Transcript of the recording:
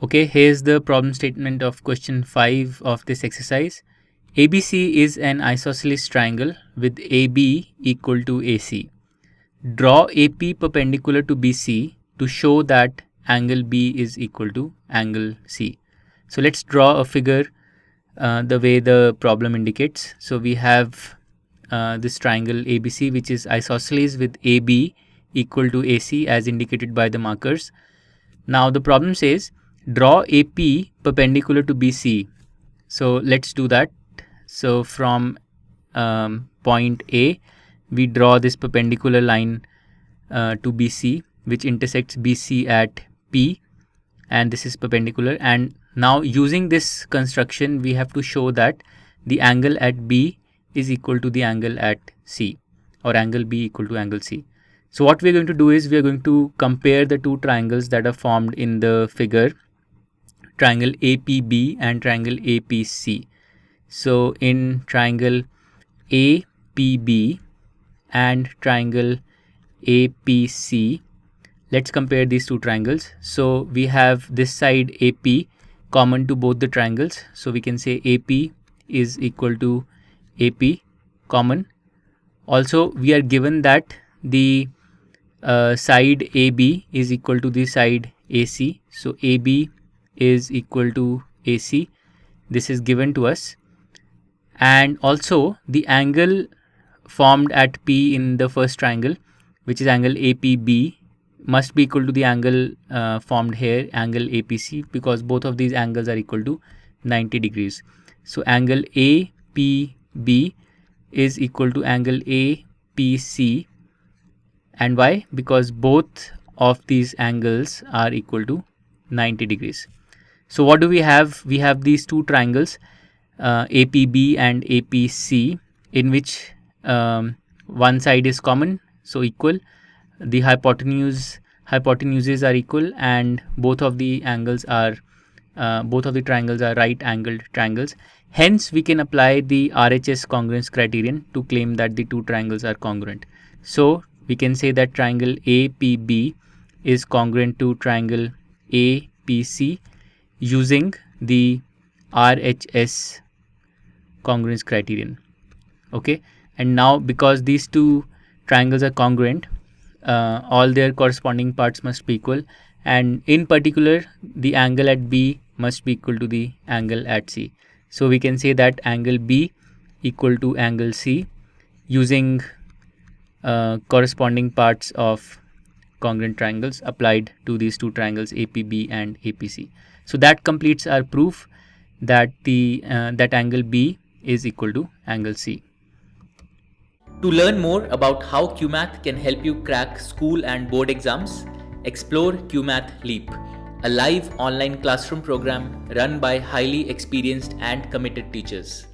Okay, here's the problem statement of question 5 of this exercise. ABC is an isosceles triangle with AB equal to AC. Draw AP perpendicular to BC to show that angle B is equal to angle C. So let's draw a figure the way the problem indicates. So we have this triangle ABC, which is isosceles with AB equal to AC as indicated by the markers. Now the problem says draw AP perpendicular to BC. So let's do that. So from point A, we draw this perpendicular line to BC, which intersects BC at P, and this is perpendicular. And now using this construction, we have to show that the angle at B is equal to the angle at C, or angle B equal to angle C. So what we're going to do is we are going to compare the two triangles that are formed in the figure, triangle APB and triangle APC. So in triangle APB and triangle APC, let's compare these two triangles. So we have this side AP common to both the triangles. So we can say AP is equal to AP common. Also, we are given that the side AB is equal to the side AC. So AB is equal to AC. This is given to us. And also the angle formed at P in the first triangle, which is angle APB, must be equal to the angle formed here, angle APC, because both of these angles are equal to 90 degrees. So angle APB is equal to angle APC. And why? Because both of these angles are equal to 90 degrees. So what do we have? We have these two triangles, APB and APC, in which one side is common, so equal. The hypotenuses are equal, and both of the triangles are right angled triangles. Hence, we can apply the RHS congruence criterion to claim that the two triangles are congruent. So we can say that triangle APB is congruent to triangle APC using the RHS congruence criterion. Okay, and now because these two triangles are congruent, all their corresponding parts must be equal, and in particular the angle at B must be equal to the angle at C. So we can say that angle B equal to angle C using corresponding parts of congruent triangles applied to these two triangles APB and APC. So that completes our proof that that angle B is equal to angle C. To learn more about how QMath can help you crack school and board exams, explore QMath Leap, a live online classroom program run by highly experienced and committed teachers.